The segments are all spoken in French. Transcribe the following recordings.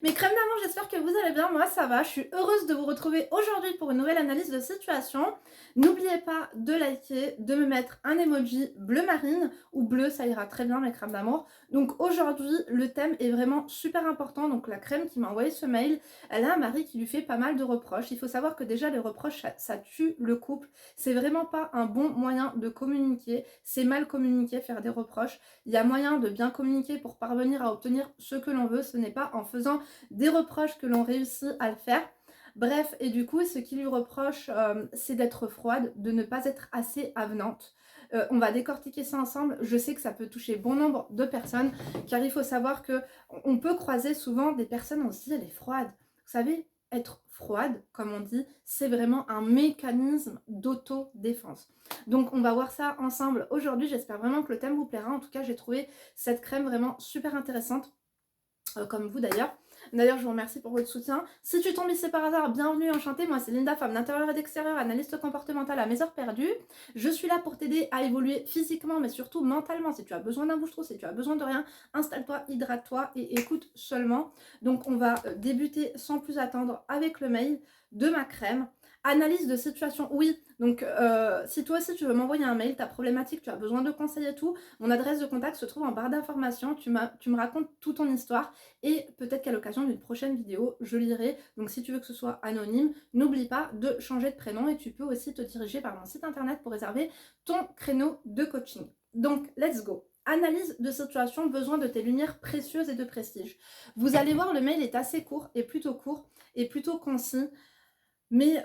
Mes crèmes d'amour, j'espère que vous allez bien, moi ça va, je suis heureuse de vous retrouver aujourd'hui pour une nouvelle analyse de situation. N'oubliez pas de liker, de me mettre un emoji bleu marine ou bleu, ça ira très bien mes crèmes d'amour. Donc aujourd'hui, le thème est vraiment super important, donc la crème qui m'a envoyé ce mail, elle a un mari qui lui fait pas mal de reproches. Il faut savoir que déjà les reproches, ça tue le couple, c'est vraiment pas un bon moyen de communiquer, c'est mal communiquer, faire des reproches. Il y a moyen de bien communiquer pour parvenir à obtenir ce que l'on veut, ce n'est pas en faisant des reproches que l'on réussit à le faire. Bref, et du coup, ce qu'il lui reproche, c'est d'être froide, de ne pas être assez avenante. On va décortiquer ça ensemble. Je sais que ça peut toucher bon nombre de personnes, car il faut savoir que on peut croiser souvent des personnes, on se dit, elle est froide. Vous savez, être froide, comme on dit, c'est vraiment un mécanisme d'autodéfense. Donc on va voir ça ensemble aujourd'hui. J'espère vraiment que le thème vous plaira. En tout cas, j'ai trouvé cette crème vraiment super intéressante. Comme vous d'ailleurs. D'ailleurs, je vous remercie pour votre soutien. Si tu tombes ici par hasard, bienvenue, enchantée. Moi, c'est Linda, femme d'intérieur et d'extérieur, analyste comportementale à mes heures perdues. Je suis là pour t'aider à évoluer physiquement, mais surtout mentalement. Si tu as besoin d'un bouche-trou, si tu as besoin de rien, installe-toi, hydrate-toi et écoute seulement. Donc, on va débuter sans plus attendre avec le mail de ma crème. Analyse de situation, oui. Donc, si toi aussi tu veux m'envoyer un mail, ta problématique, tu as besoin de conseils et tout, mon adresse de contact se trouve en barre d'informations. Tu me racontes toute ton histoire. Et peut-être qu'à l'occasion d'une prochaine vidéo, je lirai. Donc si tu veux que ce soit anonyme, n'oublie pas de changer de prénom et tu peux aussi te diriger par mon site internet pour réserver ton créneau de coaching. Donc, let's go. Analyse de situation, besoin de tes lumières précieuses et de prestige. Vous allez voir, le mail est assez court et plutôt concis, mais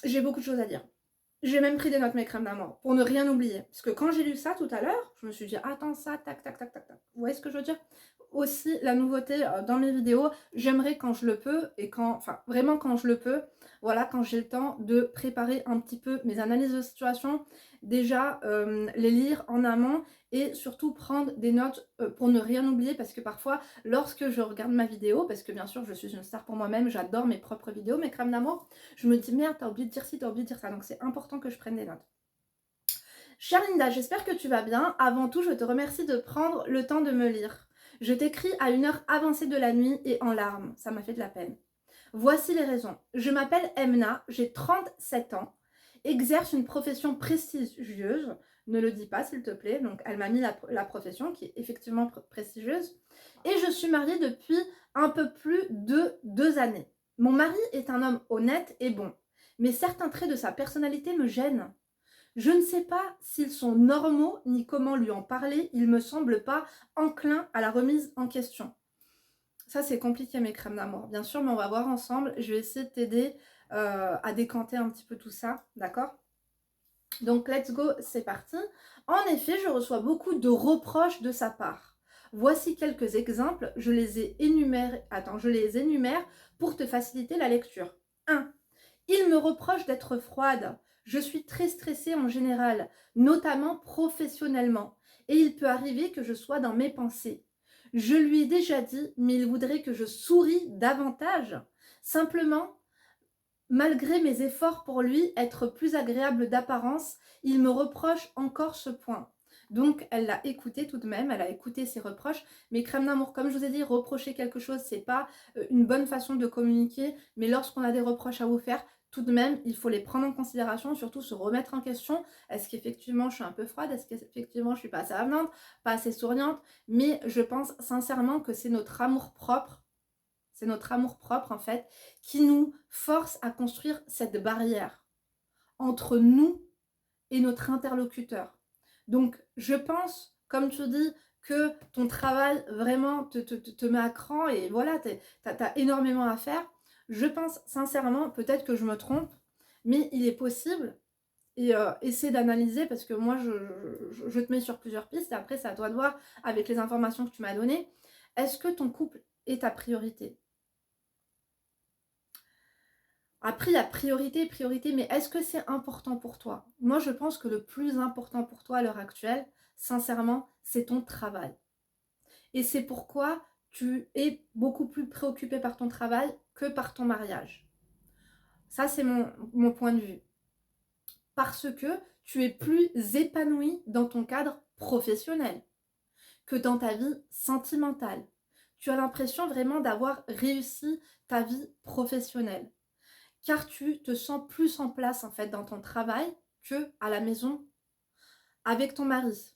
j'ai beaucoup de choses à dire. J'ai même pris des notes mes crèmes d'amour pour ne rien oublier. Parce que quand j'ai lu ça tout à l'heure, je me suis dit attends ça, tac, tac, tac, tac, tac. Vous voyez ce que je veux dire? Aussi, la nouveauté dans mes vidéos, j'aimerais quand je le peux et enfin vraiment quand je le peux, voilà, quand j'ai le temps de préparer un petit peu mes analyses de situation, déjà les lire en amont et surtout prendre des notes pour ne rien oublier parce que parfois lorsque je regarde ma vidéo, parce que bien sûr je suis une star pour moi-même, j'adore mes propres vidéos, mes crèmes d'amour, je me dis merde, t'as oublié de dire ci, t'as oublié de dire ça, donc c'est important que je prenne des notes. Chère Linda, j'espère que tu vas bien. Avant tout, je te remercie de prendre le temps de me lire. Je t'écris à une heure avancée de la nuit et en larmes, ça m'a fait de la peine. Voici les raisons. Je m'appelle Emna, j'ai 37 ans, exerce une profession prestigieuse, ne le dis pas s'il te plaît, donc elle m'a mis la profession qui est effectivement prestigieuse, et je suis mariée depuis un peu plus de 2 années. Mon mari est un homme honnête et bon, mais certains traits de sa personnalité me gênent. Je ne sais pas s'ils sont normaux ni comment lui en parler, il me semble pas enclin à la remise en question. Ça c'est compliqué mes crèmes d'amour, bien sûr, mais on va voir ensemble. Je vais essayer de t'aider à décanter un petit peu tout ça, d'accord? Donc let's go, c'est parti. En effet, je reçois beaucoup de reproches de sa part. Voici quelques exemples, je les énumère pour te faciliter la lecture. 1. Il me reproche d'être froide. Je suis très stressée en général, notamment professionnellement, et il peut arriver que je sois dans mes pensées. Je lui ai déjà dit, mais il voudrait que je sourie davantage. Simplement, malgré mes efforts pour lui être plus agréable d'apparence, il me reproche encore ce point. Donc, elle l'a écouté tout de même, elle a écouté ses reproches. Mais crème d'amour, comme je vous ai dit, reprocher quelque chose, c'est pas une bonne façon de communiquer. Mais lorsqu'on a des reproches à vous faire, tout de même, il faut les prendre en considération, surtout se remettre en question. Est-ce qu'effectivement je suis un peu froide? Est-ce qu'effectivement je suis pas assez avenante, pas assez souriante? Mais je pense sincèrement que c'est notre amour propre en fait, qui nous force à construire cette barrière entre nous et notre interlocuteur. Donc je pense, comme tu dis, que ton travail vraiment te met à cran et voilà, t'as énormément à faire. Je pense sincèrement, peut-être que je me trompe, mais il est possible, et essaie d'analyser parce que moi je te mets sur plusieurs pistes et après c'est à toi de voir avec les informations que tu m'as données. Est-ce que ton couple est ta priorité? Après, il y a priorité, mais est-ce que c'est important pour toi? Moi, je pense que le plus important pour toi à l'heure actuelle, sincèrement, c'est ton travail. Et c'est pourquoi tu es beaucoup plus préoccupé par ton travail que par ton mariage. Ça, c'est mon point de vue. Parce que tu es plus épanoui dans ton cadre professionnel que dans ta vie sentimentale. tu as l'impression vraiment d'avoir réussi ta vie professionnelle. Car tu te sens plus en place en fait dans ton travail que à la maison avec ton mari.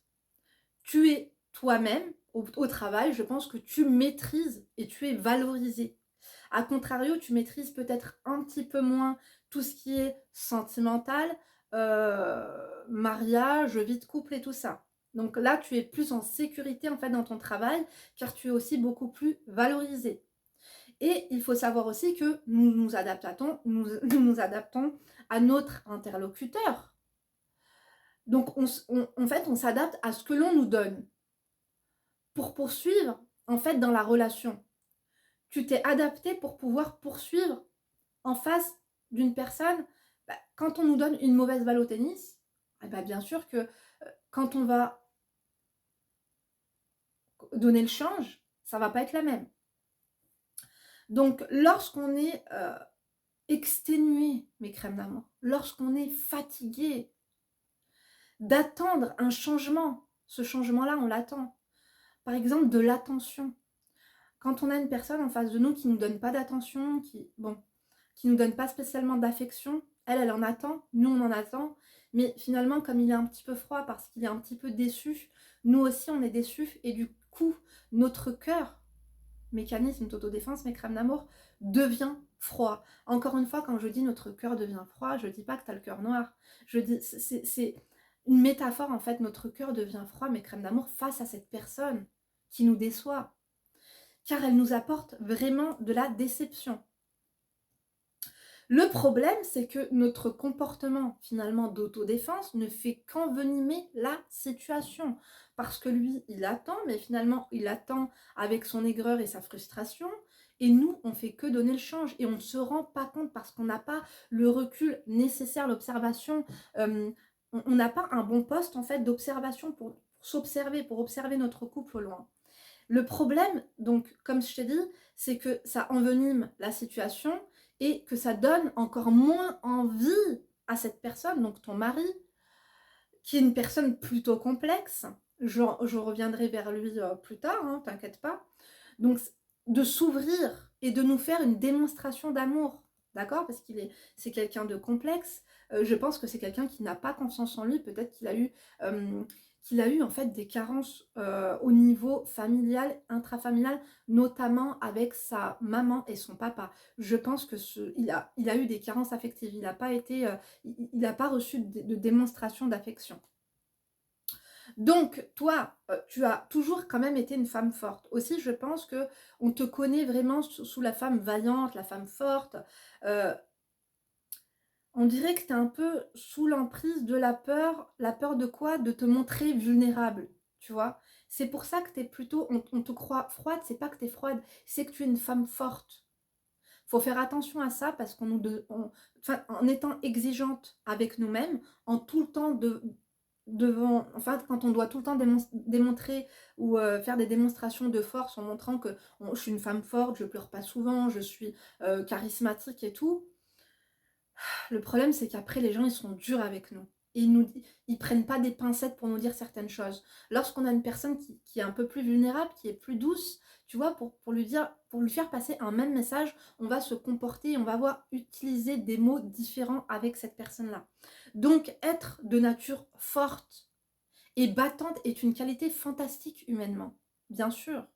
Tu es toi-même au travail, je pense que tu maîtrises et tu es valorisé. A contrario, tu maîtrises peut-être un petit peu moins tout ce qui est sentimental, mariage, vie de couple et tout ça. Donc là, tu es plus en sécurité en fait dans ton travail, car tu es aussi beaucoup plus valorisé. Et il faut savoir aussi que nous nous adaptons à notre interlocuteur. Donc en fait, on s'adapte à ce que l'on nous donne pour poursuivre en fait dans la relation. Tu t'es adapté pour pouvoir poursuivre en face d'une personne. Bah, quand on nous donne une mauvaise balle au tennis, eh bah, bien sûr que quand on va donner le change, ça va pas être la même. Donc lorsqu'on est exténué, mes crèmes d'amour, lorsqu'on est fatigué d'attendre un changement, ce changement-là, on l'attend. Par exemple, de l'attention. Quand on a une personne en face de nous qui ne nous donne pas d'attention, qui nous donne pas spécialement d'affection, elle en attend, nous on en attend, mais finalement comme il est un petit peu froid parce qu'il est un petit peu déçu, nous aussi on est déçus et du coup notre cœur, mécanisme d'autodéfense, mes crèmes d'amour, devient froid. Encore une fois, quand je dis notre cœur devient froid, je dis pas que tu as le cœur noir, je dis c'est une métaphore en fait, notre cœur devient froid, mes crèmes d'amour, face à cette personne qui nous déçoit, car elle nous apporte vraiment de la déception. Le problème, c'est que notre comportement finalement d'autodéfense ne fait qu'envenimer la situation. Parce que lui, il attend, mais finalement, il attend avec son aigreur et sa frustration. Et nous, on fait que donner le change. Et on ne se rend pas compte parce qu'on n'a pas le recul nécessaire, l'observation. On n'a pas un bon poste en fait d'observation pour s'observer, pour observer notre couple au loin. Le problème, donc, comme je t'ai dit, c'est que ça envenime la situation et que ça donne encore moins envie à cette personne, donc ton mari, qui est une personne plutôt complexe. Je reviendrai vers lui plus tard, hein, t'inquiète pas. Donc, de s'ouvrir et de nous faire une démonstration d'amour, d'accord? Parce c'est quelqu'un de complexe. Je pense que c'est quelqu'un qui n'a pas confiance en lui. Peut-être qu'il a eu en fait des carences au niveau familial, intrafamilial, notamment avec sa maman et son papa. Je pense que il a eu des carences affectives. Il n'a pas été, il n'a pas reçu de démonstration d'affection. Donc, toi, tu as toujours quand même été une femme forte. Aussi, je pense que on te connaît vraiment sous la femme vaillante, la femme forte. Heu, on dirait que tu es un peu sous l'emprise de la peur. La peur de quoi? De te montrer vulnérable, tu vois? C'est pour ça que tu es plutôt on te croit froide, c'est pas que tu es froide, c'est que tu es une femme forte. Faut faire attention à ça parce qu'on nous de on enfin, en étant exigeante avec nous-mêmes, en tout le temps devant enfin, quand on doit tout le temps démontrer ou faire des démonstrations de force en montrant que je suis une femme forte, je pleure pas souvent, je suis, charismatique et tout. Le problème, c'est qu'après, les gens, ils sont durs avec nous. Et ils prennent pas des pincettes pour nous dire certaines choses. Lorsqu'on a une personne qui est un peu plus vulnérable, qui est plus douce, tu vois, pour lui dire, pour lui faire passer un même message, on va se comporter, on va voir utiliser des mots différents avec cette personne-là. Donc, être de nature forte et battante est une qualité fantastique humainement, bien sûr.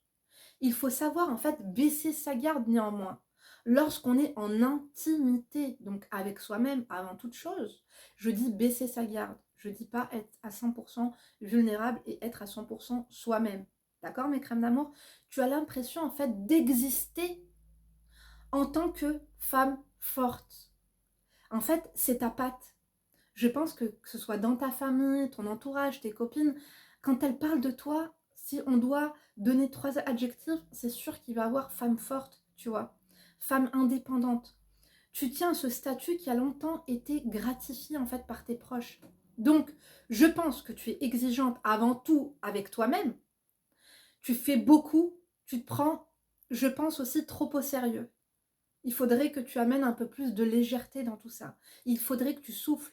Il faut savoir en fait baisser sa garde néanmoins. Lorsqu'on est en intimité, donc avec soi-même avant toute chose, je dis baisser sa garde. Je dis pas être à 100% vulnérable et être à 100% soi-même. D'accord, mes crèmes d'amour? Tu as l'impression en fait d'exister en tant que femme forte. En fait, c'est ta patte. Je pense que ce soit dans ta famille, ton entourage, tes copines, quand elles parlent de toi, si on doit donner 3 adjectifs, c'est sûr qu'il va y avoir femme forte, tu vois. Femme indépendante. Tu tiens à ce statut qui a longtemps été gratifié en fait par tes proches. Donc, je pense que tu es exigeante avant tout avec toi-même. Tu fais beaucoup, tu te prends, je pense aussi trop au sérieux. Il faudrait que tu amènes un peu plus de légèreté dans tout ça. Il faudrait que tu souffles.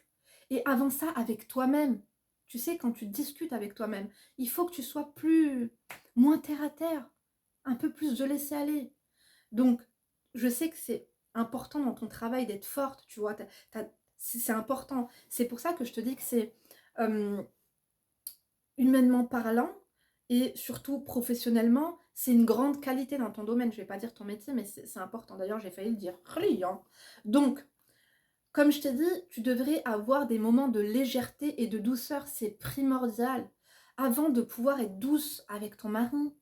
Et avant ça, avec toi-même. Tu sais, quand tu discutes avec toi-même, il faut que tu sois moins terre à terre. un peu plus de laisser aller. Donc, je sais que c'est important dans ton travail d'être forte, tu vois, c'est important. C'est pour ça que je te dis que c'est euh, humainement parlant et surtout professionnellement, c'est une grande qualité dans ton domaine. Je vais pas dire ton métier, mais c'est important. D'ailleurs, j'ai failli le dire. Hein. Donc, comme je t'ai dit, tu devrais avoir des moments de légèreté et de douceur. C'est primordial. Avant de pouvoir être douce avec ton mari,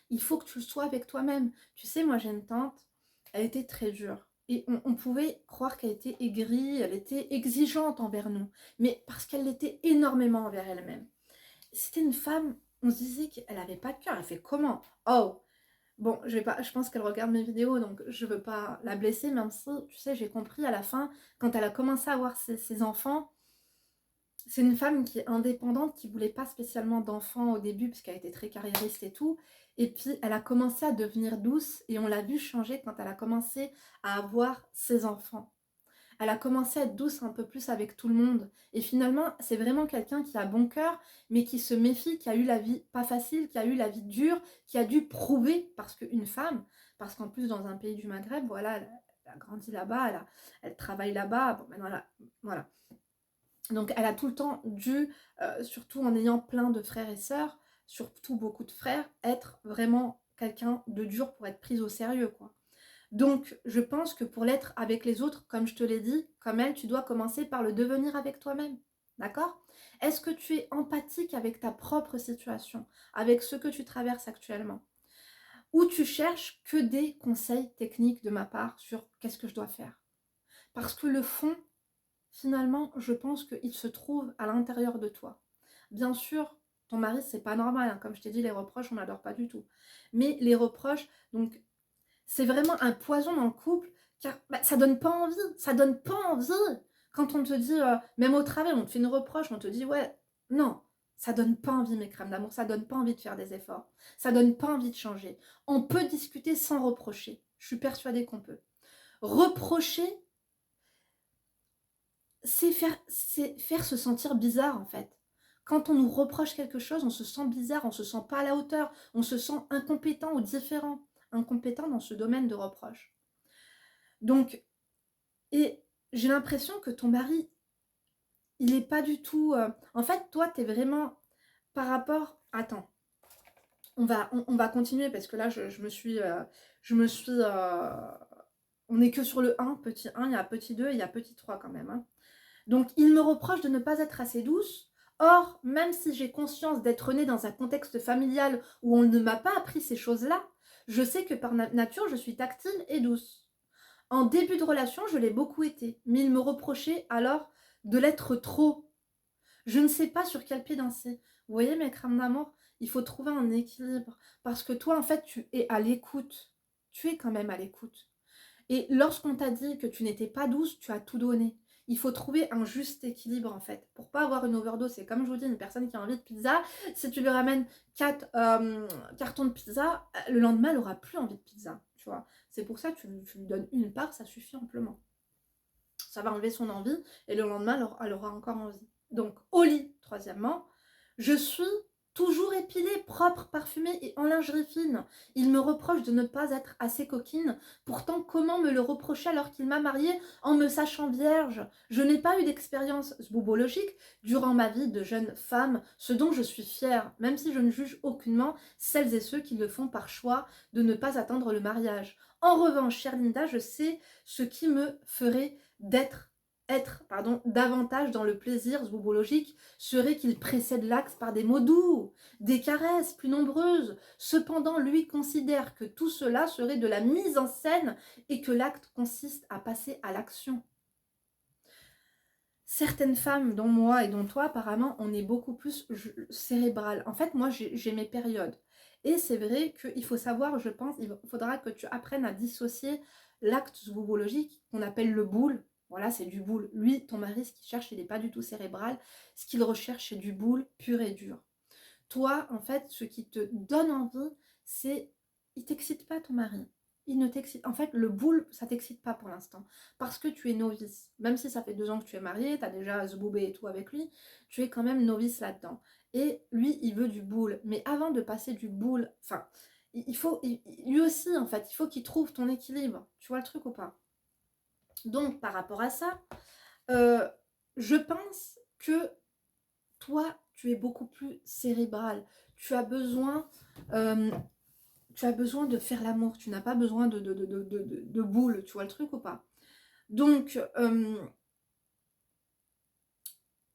il faut que tu le sois avec toi-même. Tu sais, moi j'ai une tante, elle était très dure. Et on pouvait croire qu'elle était aigrie, elle était exigeante envers nous. Mais parce qu'elle l'était énormément envers elle-même. C'était une femme, on se disait qu'elle avait pas de cœur. Elle fait comment? Oh, bon, je pense qu'elle regarde mes vidéos, donc je veux pas la blesser, même si, tu sais, j'ai compris à la fin, quand elle a commencé à avoir ses enfants, c'est une femme qui est indépendante, qui voulait pas spécialement d'enfants au début, parce qu'elle était très carriériste et tout. Et puis, elle a commencé à devenir douce, et on l'a vu changer quand elle a commencé à avoir ses enfants. Elle a commencé à être douce un peu plus avec tout le monde. Et finalement, c'est vraiment quelqu'un qui a bon cœur, mais qui se méfie, qui a eu la vie pas facile, qui a eu la vie dure, qui a dû prouver, parce qu'une femme, parce qu'en plus dans un pays du Maghreb, voilà, elle a grandi là-bas, elle travaille là-bas, bon maintenant voilà. Donc elle a tout le temps dû, surtout en ayant plein de frères et sœurs, surtout beaucoup de frères, être vraiment quelqu'un de dur pour être prise au sérieux, quoi. Donc, je pense que pour l'être avec les autres, comme je te l'ai dit, comme elle, tu dois commencer par le devenir avec toi-même. D'accord? Est-ce que tu es empathique avec ta propre situation, avec ce que tu traverses actuellement? Ou tu cherches que des conseils techniques de ma part sur qu'est-ce que je dois faire? Parce que le fond, finalement, je pense qu'il se trouve à l'intérieur de toi. Bien sûr, ton mari, c'est pas normal, hein. Comme je t'ai dit, les reproches, on n'adore pas du tout. Mais les reproches, donc c'est vraiment un poison dans le couple, car ça donne pas envie, ça donne pas envie. Quand on te dit, même au travail, on te fait une reproche, on te dit, ouais, non, ça donne pas envie, mes crèmes d'amour, ça donne pas envie de faire des efforts, ça donne pas envie de changer. On peut discuter sans reprocher, je suis persuadée qu'on peut. Reprocher, c'est faire se sentir bizarre, en fait. Quand on nous reproche quelque chose, on se sent bizarre, on se sent pas à la hauteur, on se sent incompétent ou différent, incompétent dans ce domaine de reproche. Donc, et j'ai l'impression que ton mari, il est pas du tout... En fait, toi, tu es vraiment par rapport... Attends, on va continuer parce que là, je me suis... On n'est que sur le 1, petit 1, il y a petit 2 et il y a petit 3 quand même. Hein. Donc, il me reproche de ne pas être assez douce. Or, même si j'ai conscience d'être née dans un contexte familial où on ne m'a pas appris ces choses-là, je sais que par nature, je suis tactile et douce. En début de relation, je l'ai beaucoup été, mais il me reprochait alors de l'être trop. Je ne sais pas sur quel pied danser. Vous voyez, mes crânes d'amour, il faut trouver un équilibre. Parce que toi, en fait, tu es à l'écoute. Tu es quand même à l'écoute. Et lorsqu'on t'a dit que tu n'étais pas douce, tu as tout donné. Il faut trouver un juste équilibre en fait, pour pas avoir une overdose. C'est comme je vous dis, une personne qui a envie de pizza, si tu lui ramènes 4 cartons de pizza, le lendemain elle aura plus envie de pizza, tu vois. C'est pour ça que tu lui donnes une part, ça suffit amplement. Ça va enlever son envie et le lendemain elle aura encore envie. Donc au lit, troisièmement, je suis toujours épilée, propre, parfumée et en lingerie fine. Il me reproche de ne pas être assez coquine. Pourtant, comment me le reprocher alors qu'il m'a mariée en me sachant vierge? Je n'ai pas eu d'expérience sboubologique durant ma vie de jeune femme, ce dont je suis fière, même si je ne juge aucunement celles et ceux qui le font par choix de ne pas attendre le mariage. En revanche, chère Linda, je sais ce qui me ferait être davantage dans le plaisir zwoubologique serait qu'il précède l'acte par des mots doux, des caresses plus nombreuses. Cependant, lui considère que tout cela serait de la mise en scène et que l'acte consiste à passer à l'action. Certaines femmes, dont moi et dont toi, apparemment, on est beaucoup plus cérébral. En fait, moi, j'ai mes périodes. Et c'est vrai qu'il faut savoir, je pense, il faudra que tu apprennes à dissocier l'acte zwoubologique, qu'on appelle le boule. Voilà, c'est du boule. Lui, ton mari, ce qu'il cherche, il n'est pas du tout cérébral. Ce qu'il recherche, c'est du boule pur et dur. Toi, en fait, ce qui te donne envie, c'est... Il t'excite pas, ton mari. Il ne t'excite... En fait, le boule, ça t'excite pas pour l'instant. Parce que tu es novice. Même si ça fait 2 ans que tu es mariée, tu as déjà zboubé et tout avec lui, tu es quand même novice là-dedans. Et lui, il veut du boule. Mais avant de passer du boule... Enfin, lui aussi, en fait, il faut qu'il trouve ton équilibre. Tu vois le truc ou pas? Donc, par rapport à ça, je pense que toi, tu es beaucoup plus cérébral. Tu as besoin, euh, tu as besoin de faire l'amour. Tu n'as pas besoin de boule. Tu vois le truc ou pas? Donc,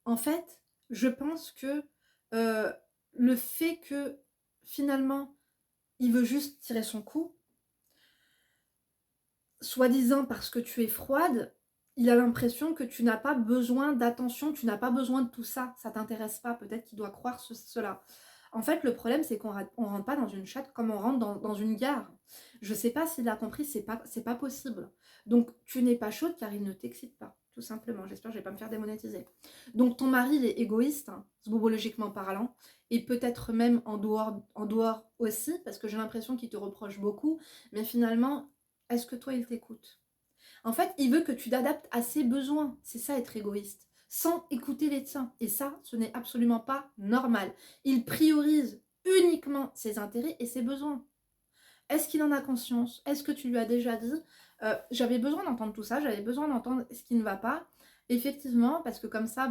en fait, je pense que euh, le fait que finalement, il veut juste tirer son coup, soi-disant parce que tu es froide, il a l'impression que tu n'as pas besoin d'attention, tu n'as pas besoin de tout ça, ça t'intéresse pas, peut-être qu'il doit croire cela. En fait, le problème, c'est qu'on rentre pas dans une chatte comme on rentre dans une gare. Je sais pas s'il a compris, c'est pas possible. Donc, tu n'es pas chaude car il ne t'excite pas, tout simplement. J'espère que je vais pas me faire démonétiser. Donc, ton mari, il est égoïste, hein, zobologiquement parlant, et peut-être même en dehors aussi, parce que j'ai l'impression qu'il te reproche beaucoup, mais finalement, est-ce que toi, il t'écoute? En fait, il veut que tu t'adaptes à ses besoins. C'est ça, être égoïste. Sans écouter les tiens. Et ça, ce n'est absolument pas normal. Il priorise uniquement ses intérêts et ses besoins. Est-ce qu'il en a conscience? Est-ce que tu lui as déjà dit j'avais besoin d'entendre tout ça, j'avais besoin d'entendre ce qui ne va pas. Effectivement, parce que comme ça,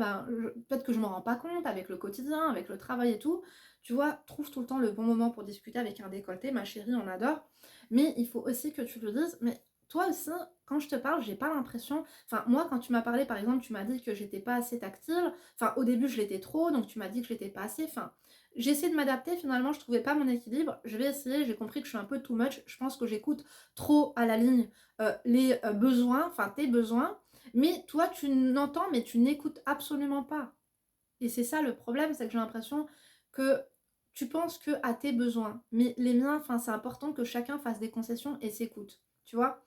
peut-être que je ne m'en rends pas compte avec le quotidien, avec le travail et tout. Tu vois, trouve tout le temps le bon moment pour discuter avec un décolleté, ma chérie, on adore. Mais il faut aussi que tu lui dises, mais toi aussi, quand je te parle, j'ai pas l'impression. Enfin, moi, quand tu m'as parlé, par exemple, tu m'as dit que j'étais pas assez tactile. Enfin, au début, je l'étais trop, donc tu m'as dit que je l'étais pas assez. Enfin, j'ai essayé de m'adapter, finalement, je trouvais pas mon équilibre. Je vais essayer, j'ai compris que je suis un peu too much. Je pense que j'écoute trop à la ligne les besoins, enfin tes besoins. Mais toi, tu n'entends, mais tu n'écoutes absolument pas. Et c'est ça le problème, c'est que j'ai l'impression que tu penses que à tes besoins. Mais les miens, enfin, c'est important que chacun fasse des concessions et s'écoute. Tu vois?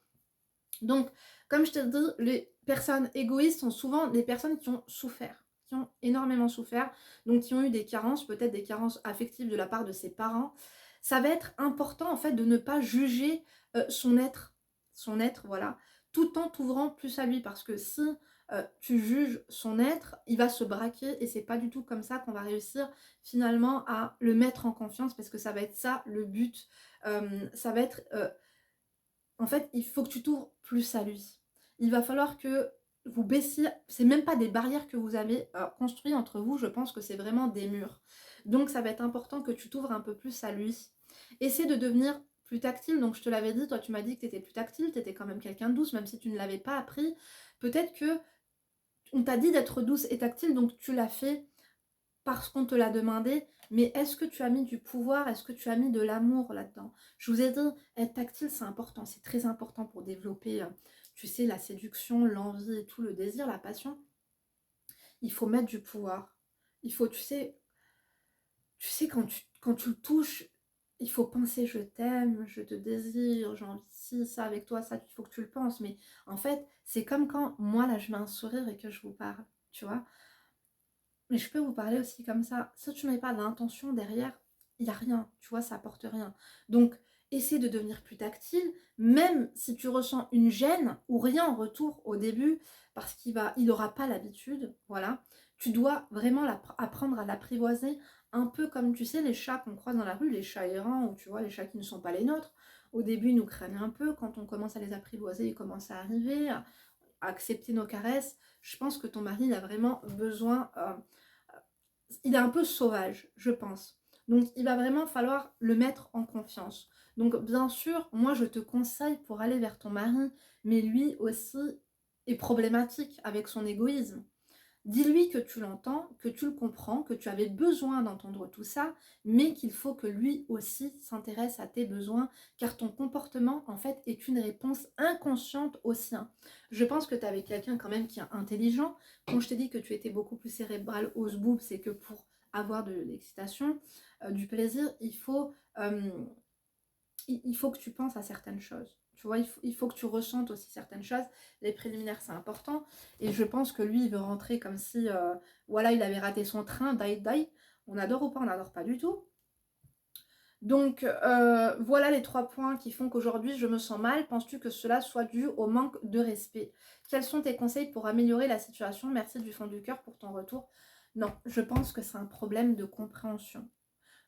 Donc, comme je te dis, les personnes égoïstes sont souvent des personnes qui ont souffert, qui ont énormément souffert, donc qui ont eu des carences, peut-être des carences affectives de la part de ses parents. Ça va être important en fait de ne pas juger son être, voilà, tout en t'ouvrant plus à lui, parce que si tu juges son être, il va se braquer et c'est pas du tout comme ça qu'on va réussir finalement à le mettre en confiance, parce que ça va être ça le but. Ça va être en fait, il faut que tu t'ouvres plus à lui. Il va falloir que vous baissiez, c'est même pas des barrières que vous avez construites entre vous, je pense que c'est vraiment des murs. Donc ça va être important que tu t'ouvres un peu plus à lui. Essaie de devenir plus tactile, donc je te l'avais dit, toi tu m'as dit que tu étais plus tactile, tu étais quand même quelqu'un de douce, même si tu ne l'avais pas appris. Peut-être que on t'a dit d'être douce et tactile, donc tu l'as fait parce qu'on te l'a demandé, mais est-ce que tu as mis du pouvoir, est-ce que tu as mis de l'amour là-dedans? Je vous ai dit, être tactile, c'est important, c'est très important pour développer, tu sais, la séduction, l'envie et tout, le désir, la passion. Il faut mettre du pouvoir. Il faut, tu sais quand tu le touches, il faut penser je t'aime, je te désire, j'ai envie de ci, ça avec toi, ça, il faut que tu le penses. Mais en fait, c'est comme quand moi, là, je mets un sourire et que je vous parle, tu vois. Mais je peux vous parler aussi comme ça. Si tu ne mets pas d'intention derrière, il n'y a rien, tu vois, ça apporte rien. Donc, essaie de devenir plus tactile, même si tu ressens une gêne ou rien en retour au début, parce il n'aura pas l'habitude, voilà. Tu dois vraiment apprendre à l'apprivoiser, un peu comme, tu sais, les chats qu'on croise dans la rue, les chats errants, ou tu vois, les chats qui ne sont pas les nôtres. Au début, ils nous craignent un peu. Quand on commence à les apprivoiser, ils commencent à arriver, à accepter nos caresses. Je pense que ton mari, il a vraiment besoin il est un peu sauvage, je pense. Donc il va vraiment falloir le mettre en confiance. Donc bien sûr, moi je te conseille pour aller vers ton mari, mais lui aussi est problématique avec son égoïsme. Dis-lui que tu l'entends, que tu le comprends, que tu avais besoin d'entendre tout ça, mais qu'il faut que lui aussi s'intéresse à tes besoins, car ton comportement, en fait, est une réponse inconsciente au sien. Je pense que tu es avec quelqu'un quand même qui est intelligent. Quand je t'ai dit que tu étais beaucoup plus cérébral au zboob, c'est que pour avoir de l'excitation, du plaisir, il faut que tu penses à certaines choses. Tu vois, il faut que tu ressentes aussi certaines choses. Les préliminaires, c'est important. Et je pense que lui, il veut rentrer comme si, voilà, il avait raté son train, die. On adore ou pas, on n'adore pas du tout. Donc, voilà les 3 points qui font qu'aujourd'hui, je me sens mal. Penses-tu que cela soit dû au manque de respect? Quels sont tes conseils pour améliorer la situation? Merci du fond du cœur pour ton retour. Non, je pense que c'est un problème de compréhension.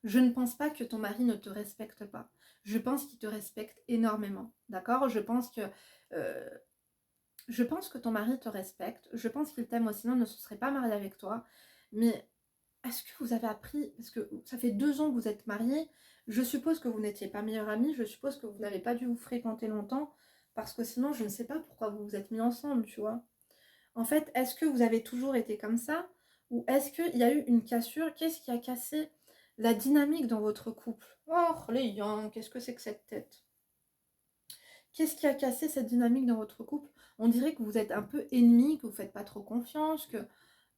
Je ne pense pas que ton mari ne te respecte pas. Je pense qu'il te respecte énormément, d'accord? Euh, je pense que ton mari te respecte, je pense qu'il t'aime aussi, sinon il ne se serait pas marié avec toi. Mais est-ce que vous avez appris, parce que ça fait 2 ans que vous êtes mariés, je suppose que vous n'étiez pas meilleurs amis, je suppose que vous n'avez pas dû vous fréquenter longtemps, parce que sinon je ne sais pas pourquoi vous vous êtes mis ensemble, tu vois. En fait, est-ce que vous avez toujours été comme ça? Ou est-ce qu'il y a eu une cassure? Qu'est-ce qui a cassé la dynamique dans votre couple? Oh, les yang, qu'est-ce que c'est que cette tête? Qu'est-ce qui a cassé cette dynamique dans votre couple? On dirait que vous êtes un peu ennemis, que vous ne faites pas trop confiance, que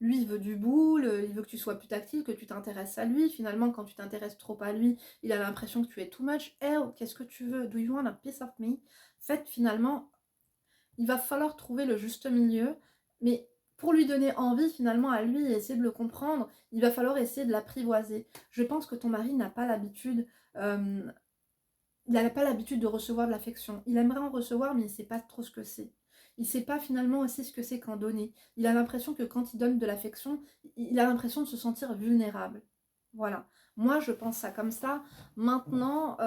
lui il veut du boule, il veut que tu sois plus tactile, que tu t'intéresses à lui. Finalement, quand tu t'intéresses trop à lui, il a l'impression que tu es too much. Eh, oh, qu'est-ce que tu veux? Do you want a piece of me? En fait, finalement, il va falloir trouver le juste milieu, mais pour lui donner envie finalement à lui et essayer de le comprendre, il va falloir essayer de l'apprivoiser. Je pense que ton mari n'a pas l'habitude, il n'a pas l'habitude de recevoir de l'affection. Il aimerait en recevoir, mais il ne sait pas trop ce que c'est. Il ne sait pas finalement aussi ce que c'est qu'en donner. Il a l'impression que quand il donne de l'affection, il a l'impression de se sentir vulnérable. Voilà. Moi, je pense ça comme ça. Maintenant,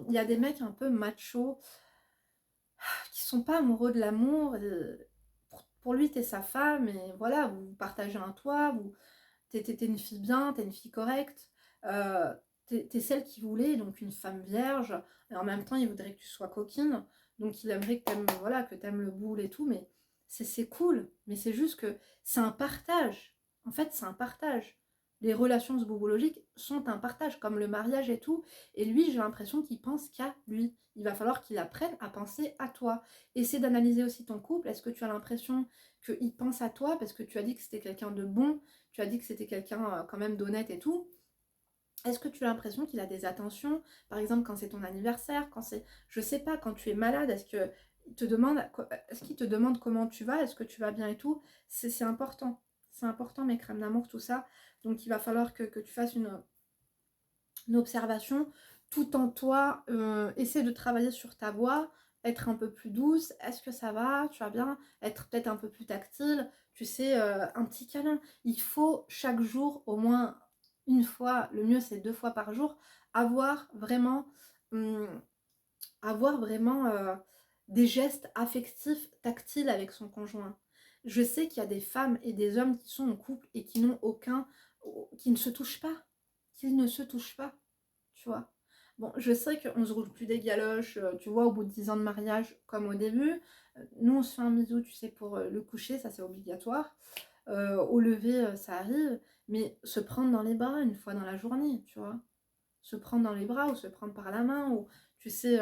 il y a des mecs un peu machos qui sont pas amoureux de l'amour. Pour lui, t'es sa femme et voilà, vous partagez un toit, t'es une fille bien, t'es une fille correcte, t'es celle qu'il voulait, donc une femme vierge, et en même temps, il voudrait que tu sois coquine, donc il aimerait que t'aimes, voilà, que t'aimes le boule et tout, mais c'est cool, mais c'est juste que c'est un partage. En fait, c'est un partage. Les relations zboubologiques sont un partage, comme le mariage et tout. Et lui, j'ai l'impression qu'il pense qu'à lui. Il va falloir qu'il apprenne à penser à toi. Essaie d'analyser aussi ton couple. Est-ce que tu as l'impression qu'il pense à toi parce que tu as dit que c'était quelqu'un de bon, tu as dit que c'était quelqu'un quand même d'honnête et tout? Est-ce que tu as l'impression qu'il a des attentions? Par exemple, quand c'est ton anniversaire, quand c'est, je sais pas, quand tu es malade, est-ce qu'il te demande comment tu vas, est-ce que tu vas bien et tout? C'est important. C'est important, mes crèmes d'amour, tout ça. Donc, il va falloir que tu fasses une observation tout en toi. Essaie de travailler sur ta voix, être un peu plus douce. Est-ce que ça va? Tu vas bien? Être peut-être un peu plus tactile. Tu sais, un petit câlin. Il faut chaque jour, au moins une fois, le mieux c'est 2 fois par jour, avoir vraiment, hum, avoir vraiment des gestes affectifs, tactiles avec son conjoint. Je sais qu'il y a des femmes et des hommes qui sont en couple et qui n'ont qui ne se touchent pas. Qui ne se touchent pas, tu vois. Bon, je sais qu'on se roule plus des galoches, tu vois, au bout de 10 ans de mariage, comme au début. Nous, on se fait un bisou, tu sais, pour le coucher, ça c'est obligatoire. Au lever, ça arrive. Mais se prendre dans les bras une fois dans la journée, tu vois. Se prendre dans les bras ou se prendre par la main ou, tu sais,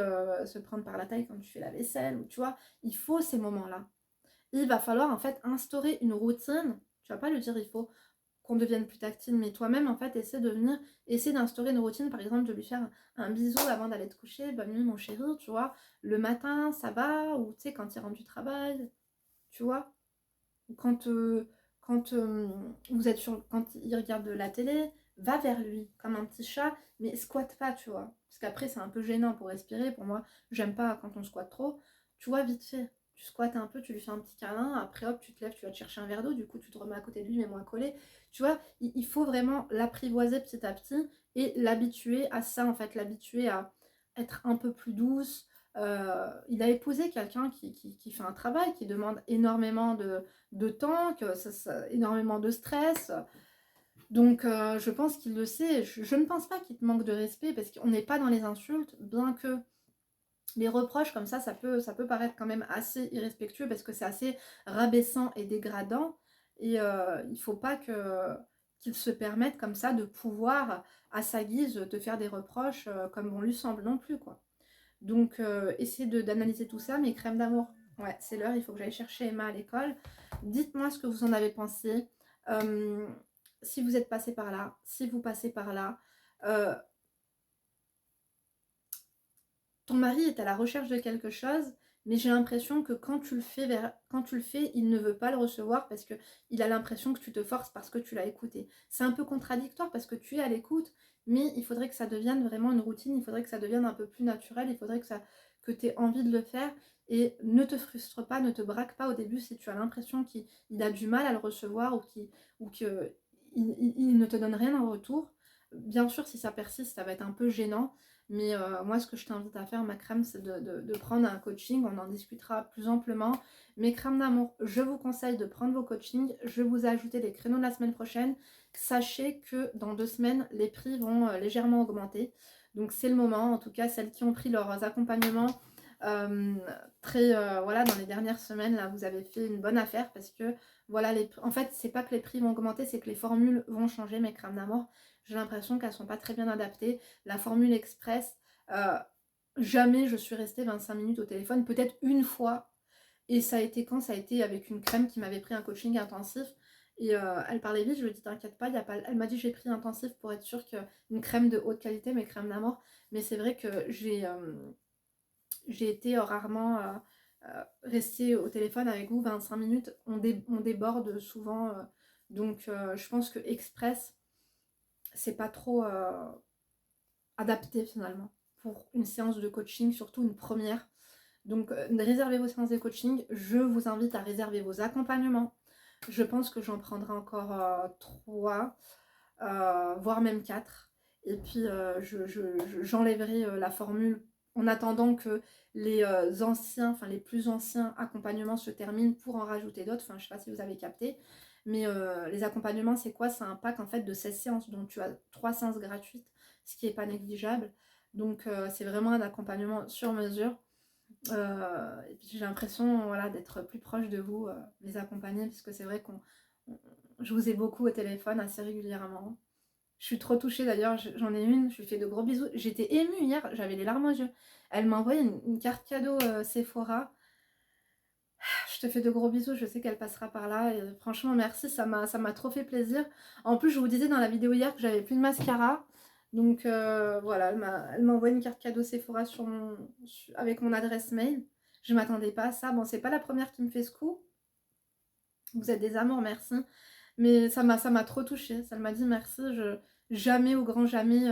se prendre par la taille quand tu fais la vaisselle. Ou, tu vois, il faut ces moments-là. Il va falloir, en fait, instaurer une routine. Tu vas pas lui dire, il faut qu'on devienne plus tactile, mais toi-même en fait essaie d'instaurer une routine, par exemple de lui faire un bisou avant d'aller te coucher, bonne nuit mon chéri, tu vois, le matin ça va, ou tu sais quand il rentre du travail, tu vois, ou quand vous êtes quand il regarde de la télé, va vers lui comme un petit chat, mais squatte pas, tu vois, parce qu'après c'est un peu gênant pour respirer, pour moi j'aime pas quand on squatte trop, tu vois, vite fait. Tu squattes un peu, tu lui fais un petit câlin, après hop, tu te lèves, tu vas te chercher un verre d'eau, du coup tu te remets à côté de lui mais moins collé. Tu vois, il faut vraiment l'apprivoiser petit à petit et l'habituer à ça, en fait, l'habituer à être un peu plus douce. Il a épousé quelqu'un qui fait un travail, qui demande énormément de temps, énormément de stress. Donc je pense qu'il le sait. Je ne pense pas qu'il te manque de respect parce qu'on n'est pas dans les insultes, bien que les reproches comme ça peut paraître quand même assez irrespectueux parce que c'est assez rabaissant et dégradant. Et il faut pas qu'il se permette comme ça de pouvoir, à sa guise, te faire des reproches comme bon lui semble non plus, quoi. Donc essayez d'analyser tout ça, mes crèmes d'amour. Ouais, c'est l'heure, il faut que j'aille chercher Emma à l'école. Dites-moi ce que vous en avez pensé. Euh, si vous êtes passé par là, si vous passez par là. Euh, Ton mari est à la recherche de quelque chose, mais j'ai l'impression que quand tu le fais, il ne veut pas le recevoir parce que il a l'impression que tu te forces parce que tu l'as écouté. C'est un peu contradictoire parce que tu es à l'écoute, mais il faudrait que ça devienne vraiment une routine, il faudrait que ça devienne un peu plus naturel, il faudrait que tu aies envie de le faire et ne te frustre pas, ne te braque pas au début si tu as l'impression qu'il a du mal à le recevoir ou qu'il il ne te donne rien en retour. Bien sûr, si ça persiste, ça va être un peu gênant. Mais moi, ce que je t'invite à faire, ma crème, c'est de prendre un coaching. On en discutera plus amplement. Mes crèmes d'amour, je vous conseille de prendre vos coachings. Je vous ai ajouté les créneaux de la semaine prochaine. Sachez que dans 2 semaines, les prix vont légèrement augmenter. Donc c'est le moment, en tout cas celles qui ont pris leurs accompagnements voilà, dans les dernières semaines, là, vous avez fait une bonne affaire parce que voilà, en fait, c'est pas que les prix vont augmenter, c'est que les formules vont changer. Mes crèmes d'amour, j'ai l'impression qu'elles sont pas très bien adaptées. La formule express, jamais je suis restée 25 minutes au téléphone, peut-être une fois. Et ça a été quand? Ça a été avec une crème qui m'avait pris un coaching intensif. Et elle parlait vite, je lui ai dit t'inquiète pas, y a pas... Elle m'a dit j'ai pris intensif pour être sûre qu'une crème de haute qualité, mes crèmes d'amour. Mais c'est vrai que j'ai été rarement restée au téléphone avec vous 25 minutes. On déborde souvent. Donc je pense que Express, c'est pas trop adapté finalement pour une séance de coaching, surtout une première. Donc réservez vos séances de coaching. Je vous invite à réserver vos accompagnements. Je pense que j'en prendrai encore 3, voire même 4. Et puis j'enlèverai la formule en attendant que les anciens, enfin les plus anciens accompagnements se terminent pour en rajouter d'autres. Enfin, je sais pas si vous avez capté. Mais les accompagnements, c'est quoi? C'est un pack en fait de 16 séances. Donc tu as 3 séances gratuites, ce qui n'est pas négligeable. Donc c'est vraiment un accompagnement sur mesure. Et puis j'ai l'impression voilà, d'être plus proche de vous, les accompagner, parce que c'est vrai je vous ai beaucoup au téléphone assez régulièrement. Je suis trop touchée d'ailleurs, j'en ai une, je lui fais de gros bisous. J'étais émue hier, j'avais les larmes aux yeux. Elle m'a envoyé une carte cadeau Sephora. Je te fais de gros bisous, je sais qu'elle passera par là. Et franchement, merci, ça m'a trop fait plaisir. En plus, je vous disais dans la vidéo hier que j'avais plus de mascara. Donc voilà, elle m'a envoyé une carte cadeau Sephora avec mon adresse mail. Je m'attendais pas à ça. Bon, c'est pas la première qui me fait ce coup. Vous êtes des amours, merci. Mais ça m'a trop touchée. Ça m'a dit merci. Jamais, au grand jamais,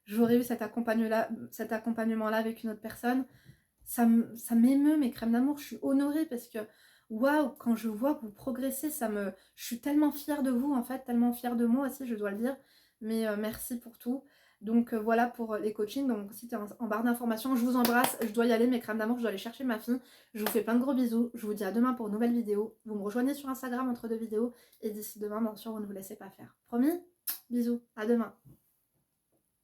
j'aurais eu cet accompagnement-là avec une autre personne. Ça m'émeut, mes crèmes d'amour. Je suis honorée parce que, waouh, quand je vois que vous progressez, je suis tellement fière de vous, en fait, tellement fière de moi aussi, je dois le dire. Mais merci pour tout. Donc voilà pour les coachings. Donc si tu es en barre d'informations, je vous embrasse. Je dois y aller, mes crèmes d'amour. Je dois aller chercher ma fille. Je vous fais plein de gros bisous. Je vous dis à demain pour une nouvelle vidéo. Vous me rejoignez sur Instagram entre 2 vidéos. Et d'ici demain, bien sûr, vous ne vous laissez pas faire. Promis? Bisous. À demain.